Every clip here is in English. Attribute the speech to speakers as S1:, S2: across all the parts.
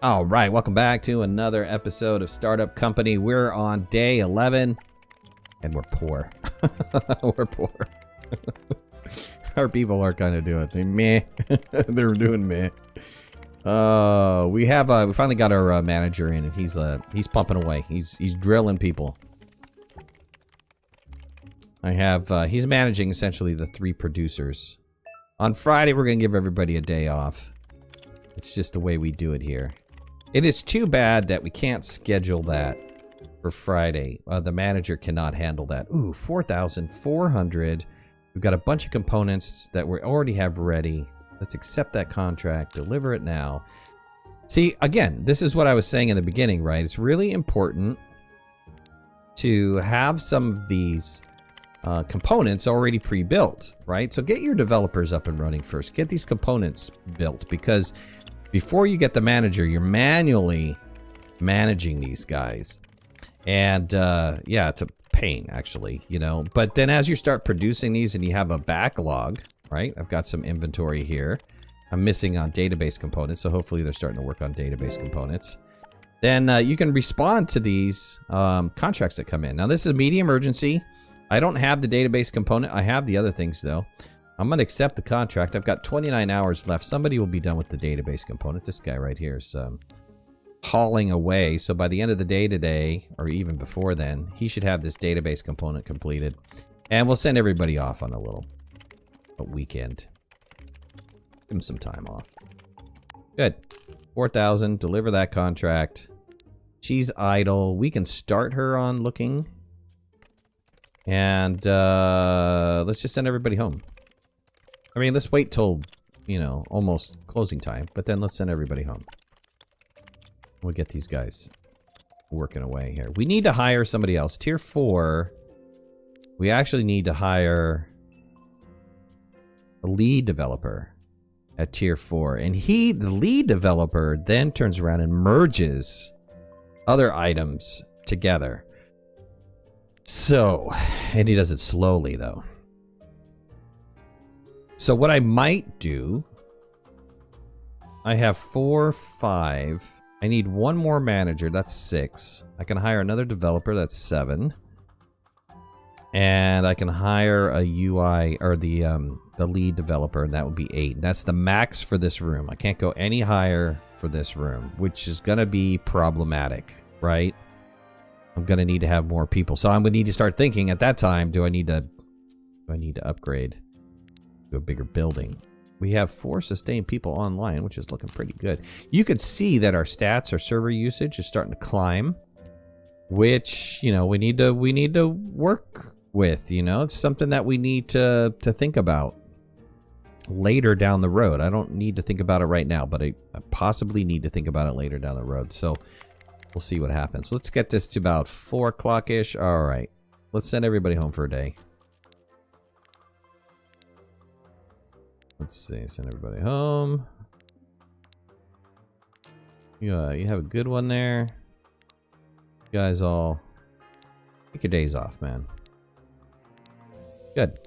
S1: All right, welcome back to another episode of Startup Company. We're on day 11, and we're poor. We're poor. Our people are kind of doing meh. They're doing meh. We finally got our manager in, and he's pumping away. He's drilling people. He's managing essentially the 3 producers. On Friday, we're gonna give everybody a day off. It's just the way we do it here. It is too bad that we can't schedule that for Friday. The manager cannot handle that. Ooh, 4,400. We've got a bunch of components that we already have ready. Let's accept that contract, deliver it now. See, again, this is what I was saying in the beginning, right? It's really important to have some of these components already pre-built, right? So get your developers up and running first. Get these components built, because before you get the manager, you're manually managing these guys. And yeah, it's a pain, actually, you know. But then as you start producing these and you have a backlog, right? I've got some inventory here. I'm missing on database components, so hopefully they're starting to work on database components. Then you can respond to these contracts that come in. Now, this is medium urgency. I don't have the database component. I have the other things, though. I'm going to accept the contract. I've got 29 hours left. Somebody will be done with the database component. This guy right here is hauling away. So by the end of the day today, or even before then, he should have this database component completed. And we'll send everybody off on a weekend. Give him some time off. Good. 4,000. Deliver that contract. She's idle. We can start her on looking. And let's just send everybody home. I mean, let's wait till, you know, almost closing time. But then let's send everybody home. We'll get these guys working away here. We need to hire somebody else. Tier 4. We actually need to hire a lead developer at Tier 4. And the lead developer, then turns around and merges other items together. So, and he does it slowly, though. So what I might do, I have 4, 5. I need one more manager. That's 6. I can hire another developer. That's 7. And I can hire a UI or the lead developer, and that would be 8. That's the max for this room. I can't go any higher for this room, which is going to be problematic, right? I'm going to need to have more people. So I'm going to need to start thinking at that time, do I need to upgrade to a bigger building? We have 4 sustained people online, which is looking pretty good. You could see that our stats, our server usage is starting to climb, which, you know, we need to work with, you know. It's something that we need to think about later down the road. I don't need to think about it right now, but I possibly need to think about it later down the road. So we'll see what happens. Let's get this to about 4 o'clock-ish. All right. Let's send everybody home for a day. Let's see. Send everybody home. Yeah, you have a good one there. You guys all take your days off, man. Good.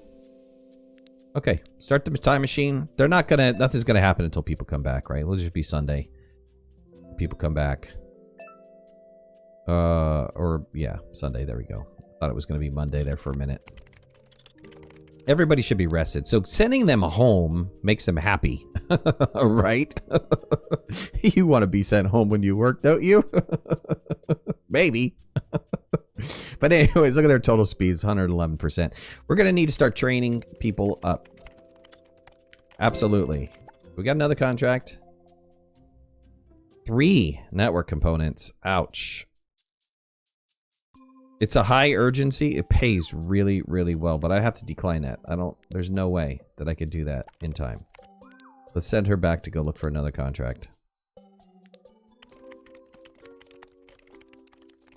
S1: Okay. Start the time machine. Nothing's gonna happen until people come back, right? It'll just be Sunday. People come back. Or yeah, Sunday. There we go. Thought it was going to be Monday there for a minute. Everybody should be rested. So sending them home makes them happy, right? You want to be sent home when you work, don't you? Maybe. But anyways, look at their total speeds, 111%. We're going to need to start training people up. Absolutely. We got another contract. 3 network components. Ouch. It's a high urgency. It pays really, really well, but I have to decline that. There's no way that I could do that in time. Let's send her back to go look for another contract.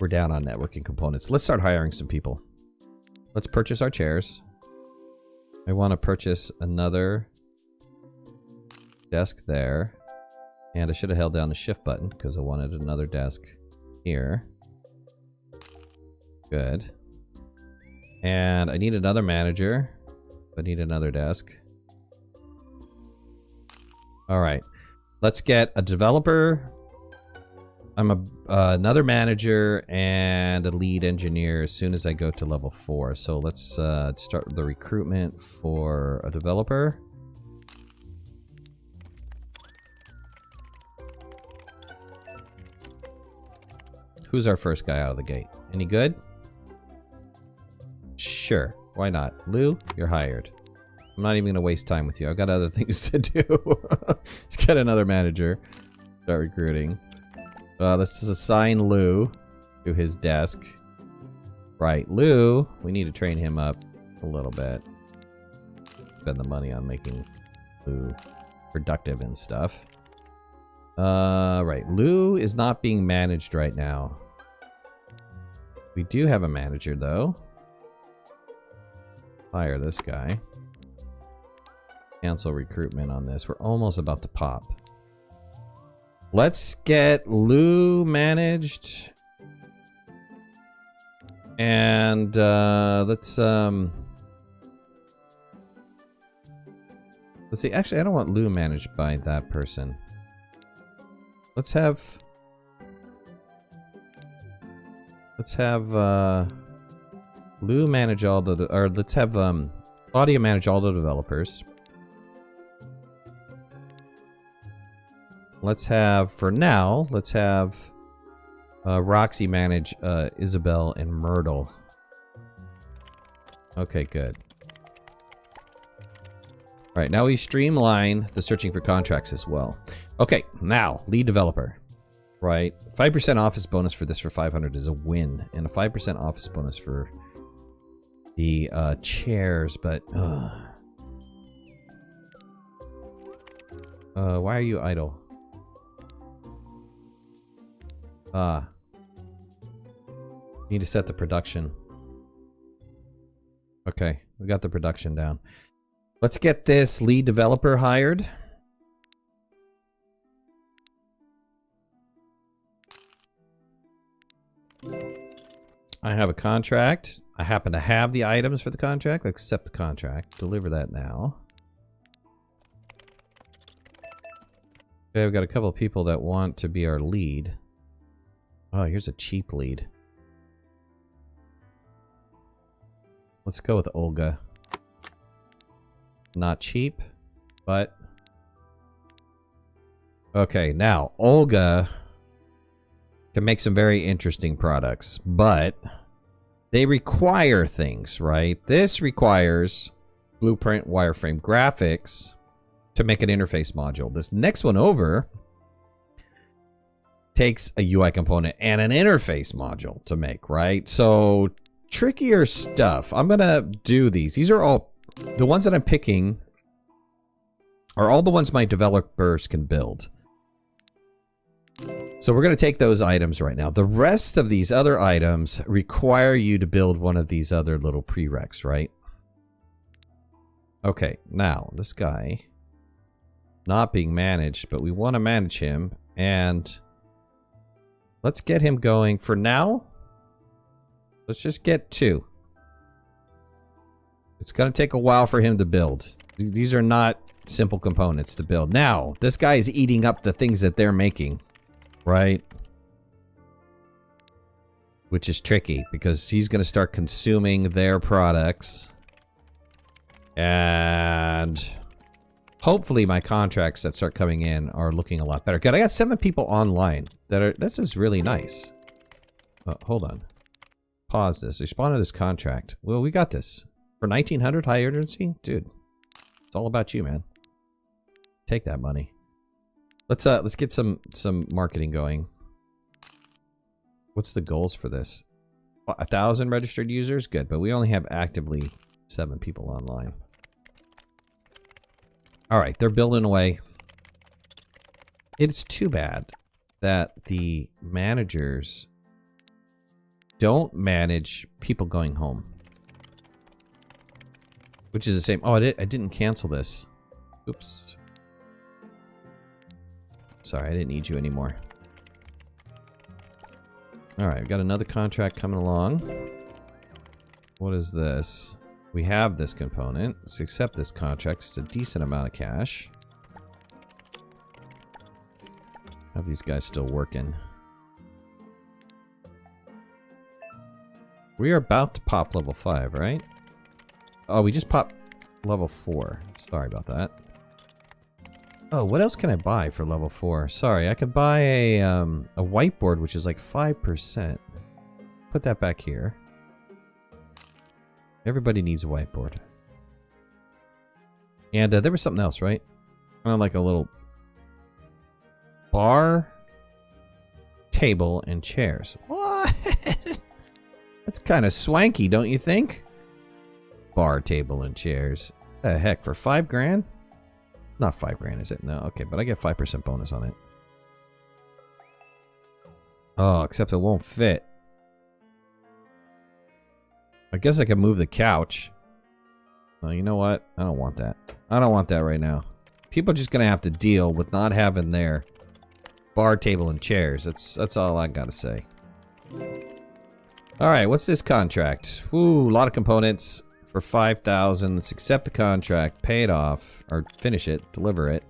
S1: We're down on networking components. Let's start hiring some people. Let's purchase our chairs. I want to purchase another desk there. And I should have held down the shift button because I wanted another desk here. Good. And I need another manager. I need another desk. All right. Let's get a developer I'm another manager and a lead engineer as soon as I go to level 4. So let's start the recruitment for a developer. Who's our first guy out of the gate? Any good? Sure. Why not? Lou, you're hired. I'm not even going to waste time with you. I've got other things to do. Let's get another manager. Start recruiting. Let's assign Lou to his desk. Right, Lou, we need to train him up a little bit. Spend the money on making Lou productive and stuff. Right, Lou is not being managed right now. We do have a manager, though. Hire this guy. Cancel recruitment on this. We're almost about to pop. Let's get Lou managed. And let's see. Actually, I don't want Lou managed by that person. Let's have Lou manage all the, or let's have Claudia manage all the developers. Let's have, for now, let's have Roxy manage Isabel and Myrtle. Okay, good. Alright, now we streamline the searching for contracts as well. Okay, now, lead developer. Right, 5% office bonus for this for 500 is a win. And a 5% office bonus for the chairs, but... why are you idle? Need to set the production. Okay, we got the production down. Let's get this lead developer hired. I have a contract. I happen to have the items for the contract. Accept the contract. Deliver that now. Okay, we've got a couple of people that want to be our lead. Oh, here's a cheap lead. Let's go with Olga. Not cheap, but... Okay, now, Olga can make some very interesting products, but they require things, right? This requires blueprint wireframe graphics to make an interface module. This next one over takes a UI component and an interface module to make, right? So trickier stuff. I'm gonna do these. These are all the ones that I'm picking are all the ones my developers can build. So we're gonna take those items right now. The rest of these other items require you to build one of these other little prereqs, right? Okay, now this guy not being managed, but we want to manage him, and let's get him going. For now, let's just get 2. It's going to take a while for him to build. These are not simple components to build. Now, this guy is eating up the things that they're making, right? Which is tricky, because he's going to start consuming their products. And hopefully my contracts that start coming in are looking a lot better. Good, I got 7 people online that are... This is really nice. Hold on. Pause this. Respond to this contract. Well, we got this. For 1900 high urgency? Dude. It's all about you, man. Take that money. Let's get some marketing going. What's the goals for this? 1,000 registered users? Good, but we only have actively 7 people online. Alright, they're building away. It's too bad that the managers don't manage people going home. Which is the same. Oh, I didn't cancel this. Oops. Sorry, I didn't need you anymore. Alright, we've got another contract coming along. What is this? We have this component. Let's accept this contract. It's a decent amount of cash. Have these guys still working. We are about to pop level 5, right? Oh, we just popped level 4. Sorry about that. Oh, what else can I buy for level 4? Sorry, I could buy a whiteboard, which is like 5%. Put that back here. Everybody needs a whiteboard. And there was something else, right? Like a little bar, table, and chairs. What? That's kind of swanky, don't you think? Bar, table, and chairs. What the heck, for 5 grand? Not 5 grand, is it? No, okay, but I get 5% bonus on it. Oh, except it won't fit. I guess I can move the couch. Oh, you know what? I don't want that. I don't want that right now. People are just gonna have to deal with not having their bar, table, and chairs. That's all I gotta say. Alright, what's this contract? Ooh, a lot of components for 5,000. Let's accept the contract, pay it off, or finish it, deliver it.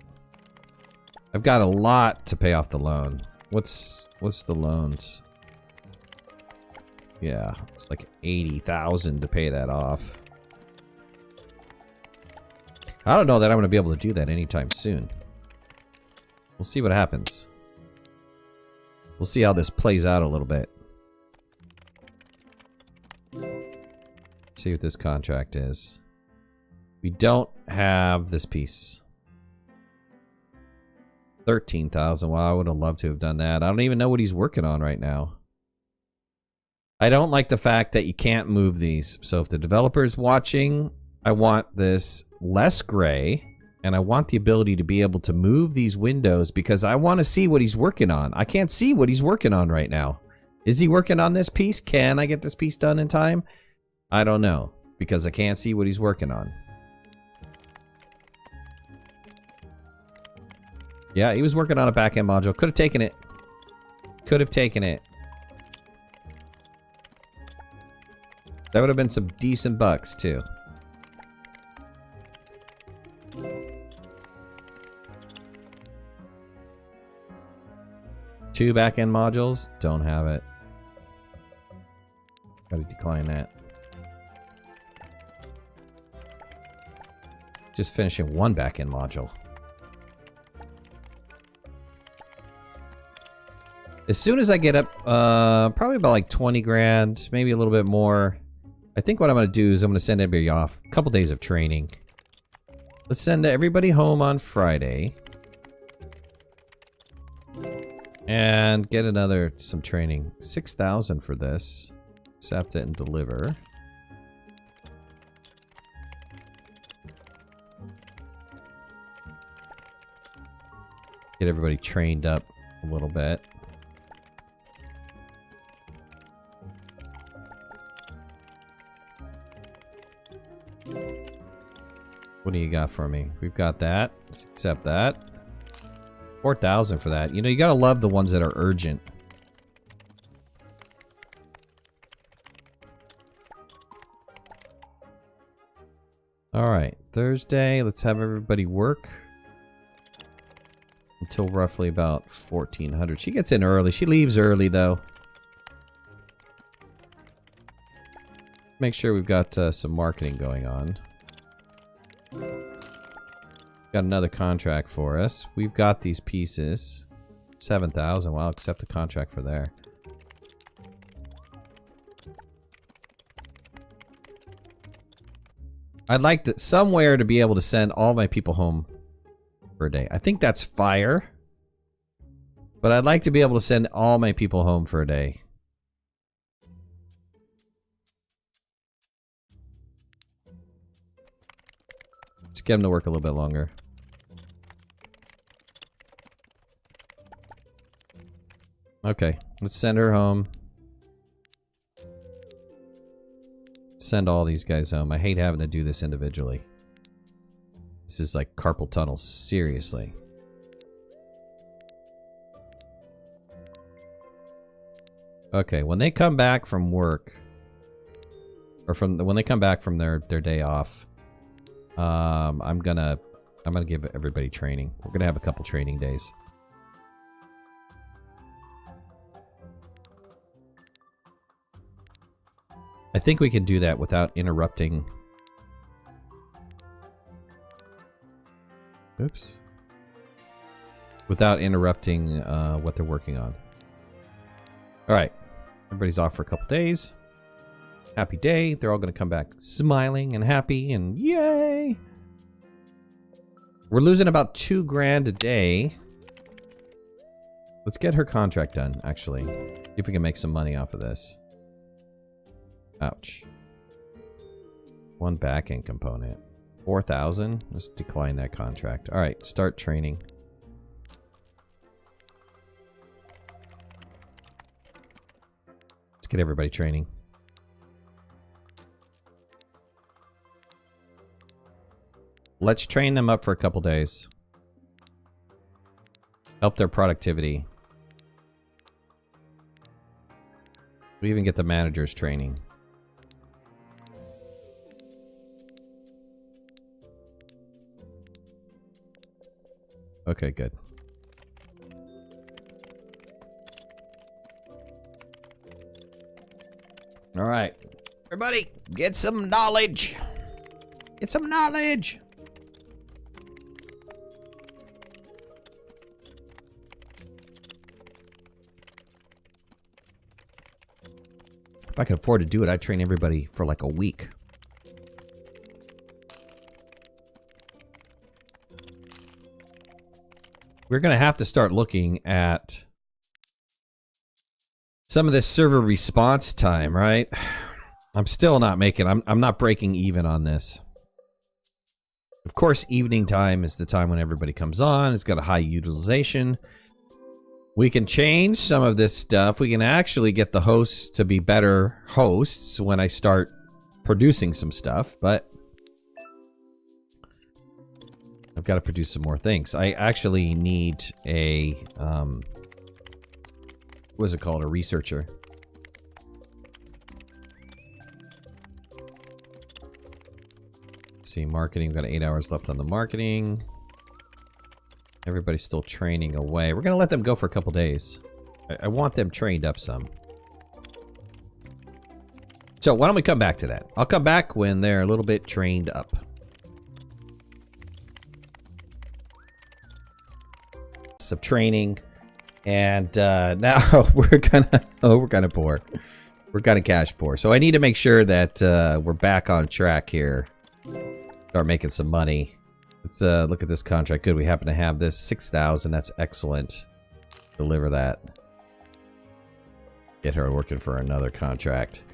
S1: I've got a lot to pay off the loan. What's the loans? Yeah, it's like 80,000 to pay that off. I don't know that I'm going to be able to do that anytime soon. We'll see what happens. We'll see how this plays out a little bit. Let's see what this contract is. We don't have this piece. 13,000. Well, I would have loved to have done that. I don't even know what he's working on right now. I don't like the fact that you can't move these. So if the developer's watching, I want this less gray, and I want the ability to be able to move these windows because I want to see what he's working on. I can't see what he's working on right now. Is he working on this piece? Can I get this piece done in time? I don't know, because I can't see what he's working on. Yeah, he was working on a back-end module. Could have taken it. Could have taken it. That would have been some decent bucks, too. Two back-end modules? Don't have it. Gotta decline that. Just finishing one back-end module. As soon as I get up, probably about like 20 grand, maybe a little bit more. I think what I'm going to do is I'm going to send everybody off. A couple days of training. Let's send everybody home on Friday. And get some training. 6,000 for this. Accept it and deliver. Get everybody trained up a little bit. What do you got for me? We've got that. Let's accept that. 4,000 for that. You know, you gotta love the ones that are urgent. Alright, Thursday. Let's have everybody work until roughly about 1400. She gets in early. She leaves early, though. Make sure we've got some marketing going on. Got another contract for us. We've got these pieces. 7,000. Well, I'll accept the contract for there. I'd like to somewhere to be able to send all my people home for a day. I think that's fire. But I'd like to be able to send all my people home for a day. Just get them to work a little bit longer. Okay, let's send her home. Send all these guys home. I hate having to do this individually. This is like carpal tunnel, seriously. Okay, when they come back from work, or when they come back from their day off, I'm gonna give everybody training. We're gonna have a couple training days. I think we can do that without interrupting. Oops. Without interrupting what they're working on. Alright. Everybody's off for a couple days. Happy day. They're all going to come back smiling and happy and yay! We're losing about $2 grand a day. Let's get her contract done, actually. See if we can make some money off of this. Ouch. One back-end component. 4,000? Let's decline that contract. Alright, start training. Let's get everybody training. Let's train them up for a couple days. Help their productivity. We even get the managers training. Okay, good. All right. Everybody, get some knowledge. Get some knowledge. If I could afford to do it, I'd train everybody for like a week. We're going to have to start looking at some of this server response time, right? I'm still not making, I'm not breaking even on this. Of course, evening time is the time when everybody comes on. It's got a high utilization. We can change some of this stuff. We can actually get the hosts to be better hosts when I start producing some stuff, but I've got to produce some more things. I actually need a, what is it called? A researcher. Let's see, marketing. We've got 8 hours left on the marketing. Everybody's still training away. We're going to let them go for a couple days. I want them trained up some. So why don't we come back to that? I'll come back when they're a little bit trained up. Of training, and now we're kind of poor. We're kind of cash poor. So I need to make sure that we're back on track here. Start making some money. Let's look at this contract. Good, we happen to have this 6,000. That's excellent. Deliver that. Get her working for another contract.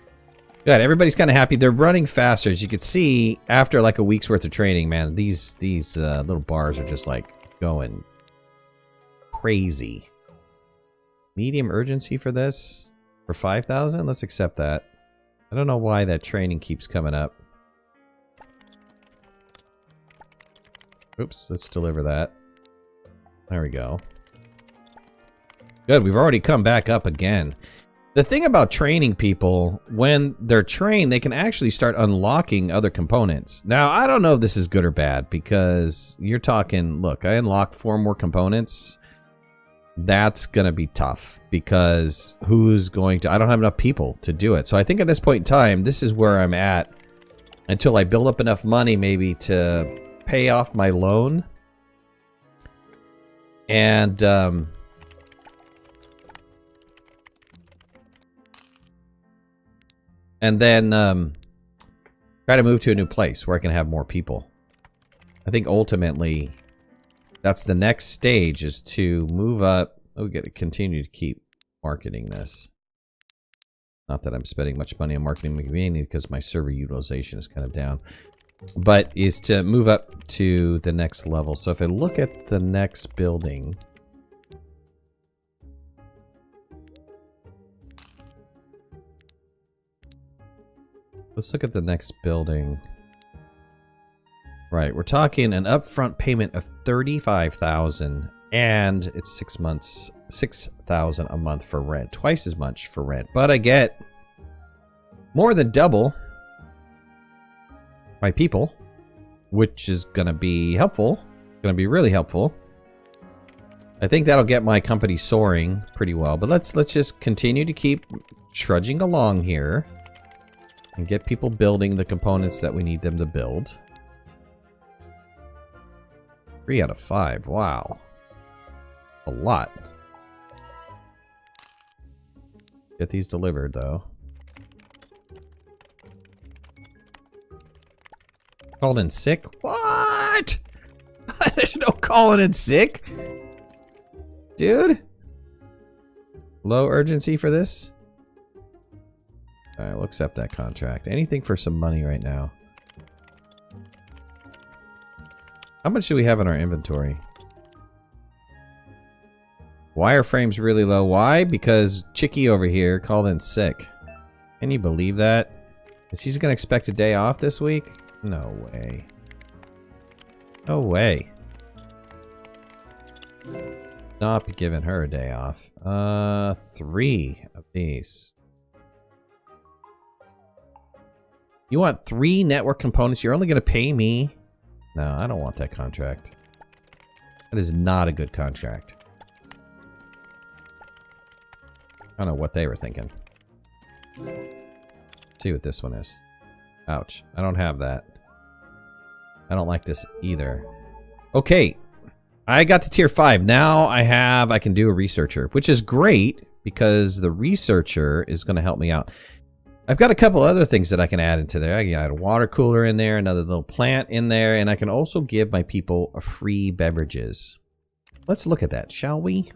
S1: Good. Everybody's kind of happy. They're running faster, as you can see. After like a week's worth of training, man, these little bars are just like going crazy. Medium urgency for this for 5,000. Let's accept that. I don't know why that training keeps coming up. Oops, let's deliver that. There we go. Good, we've already come back up again. The thing about training people, when they're trained, they can actually start unlocking other components. Now, I don't know if this is good or bad, because you're talking, look, I unlocked 4 more components. That's going to be tough, because who's going to... I don't have enough people to do it. So I think at this point in time, this is where I'm at until I build up enough money maybe to pay off my loan. And then try to move to a new place where I can have more people. I think ultimately that's the next stage, is to move up. Oh, we got to continue to keep marketing this. Not that I'm spending much money on marketing, mainly because my server utilization is kind of down. But is to move up to the next level. So if I look at the next building, let's look at the next building. Right, we're talking an upfront payment of $35,000, and it's 6 months, $6,000 a month for rent, twice as much for rent. But I get more than double my people, which is gonna be helpful. Gonna be really helpful. I think that'll get my company soaring pretty well. But let's just continue to keep trudging along here. And get people building the components that we need them to build. 3 out of 5. Wow. A lot. Get these delivered, though. Called in sick? What? There's no calling in sick? Dude? Low urgency for this? Alright, we'll accept that contract. Anything for some money right now. How much do we have in our inventory? Wireframe's really low. Why? Because Chicky over here called in sick. Can you believe that? She's gonna expect a day off this week? No way. No way. Not be giving her a day off. 3 of these. You want 3 network components? You're only gonna pay me? No, I don't want that contract. That is not a good contract. I don't know what they were thinking. Let's see what this one is. Ouch. I don't have that. I don't like this either. Okay. I got to tier 5. Now I can do a researcher, which is great because the researcher is going to help me out. I've got a couple other things that I can add into there. I can add a water cooler in there, another little plant in there, and I can also give my people free beverages. Let's look at that, shall we?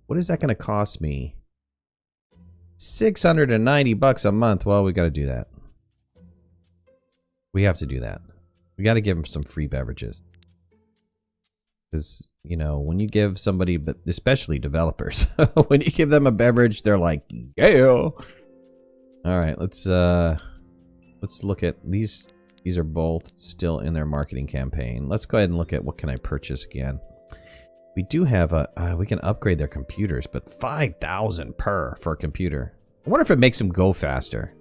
S1: What is that going to cost me? 690 bucks a month. Well, we got to do that. We have to do that. We got to give them some free beverages. Because, you know, when you give somebody, but especially developers, when you give them a beverage, they're like, yeah. All right, let's look at these. These are both still in their marketing campaign. Let's go ahead and look at what can I purchase again. We do have a, we can upgrade their computers, but 5,000 per for a computer. I wonder if it makes them go faster.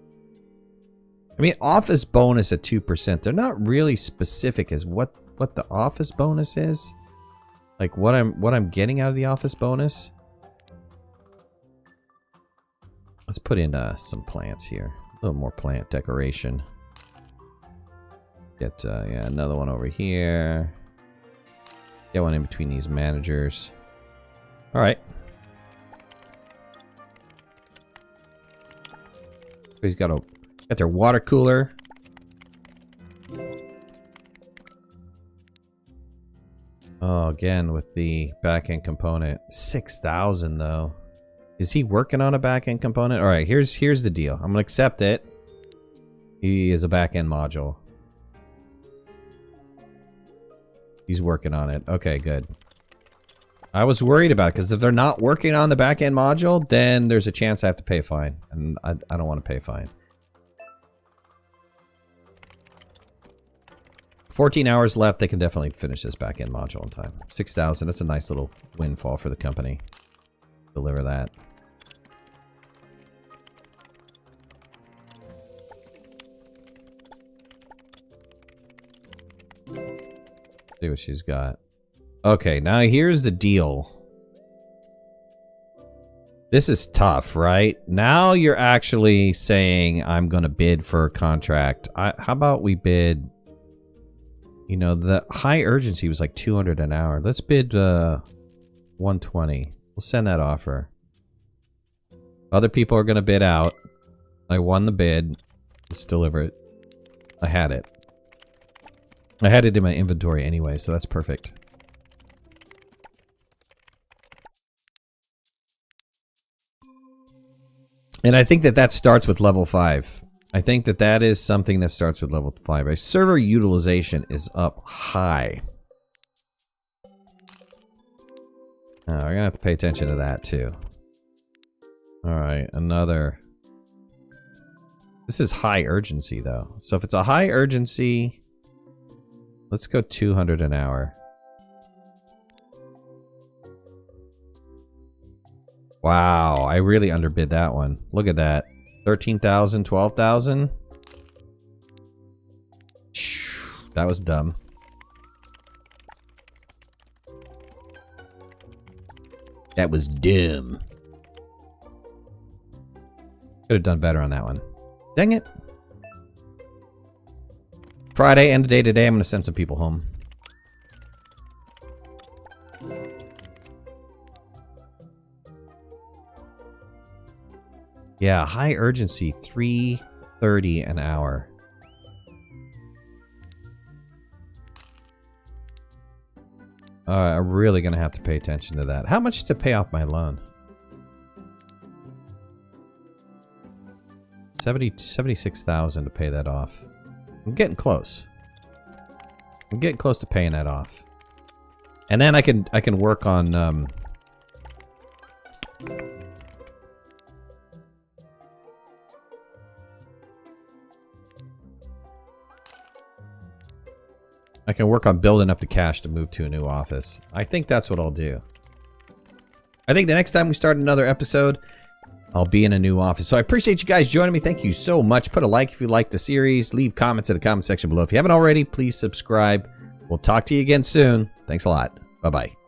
S1: I mean, office bonus at 2%. They're not really specific as what the office bonus is. Like what I'm getting out of the office bonus. Let's put in some plants here. A little more plant decoration. Get yeah, another one over here. Get one in between these managers. All right. He's got their water cooler. Oh, again with the back-end component. 6,000 though. Is he working on a back-end component? All right, here's the deal. I'm gonna accept it. He is a back-end module. He's working on it. Okay, good. I was worried about it because if they're not working on the back-end module, then there's a chance I have to pay a fine, and I don't want to pay a fine. 14 hours left. They can definitely finish this back-end module in time. 6,000. That's a nice little windfall for the company. Deliver that. See what she's got. Okay, now here's the deal. This is tough, right? Now you're actually saying I'm going to bid for a contract. How about we bid... You know, the high urgency was like 200 an hour. Let's bid 120. We'll send that offer. Other people are going to bid out. I won the bid. Let's deliver it. I had it. I had it in my inventory anyway, so that's perfect. And I think that starts with level 5. I think that is something that starts with level 5. Our server utilization is up high. We're going to have to pay attention to that too. Alright, another. This is high urgency though. So if it's a high urgency, let's go 200 an hour. Wow, I really underbid that one. Look at that. 13,000, 12,000. That was dumb. That was dumb. Could have done better on that one. Dang it. Friday, end of day today, I'm going to send some people home. Yeah, high urgency, $3.30 an hour. I'm really going to have to pay attention to that. How much to pay off my loan? 76,000 to pay that off. I'm getting close. I'm getting close to paying that off. And then I can work on building up the cash to move to a new office. I think that's what I'll do. I think the next time we start another episode, I'll be in a new office. So I appreciate you guys joining me. Thank you so much. Put a like if you like the series. Leave comments in the comment section below. If you haven't already, please subscribe. We'll talk to you again soon. Thanks a lot. Bye-bye.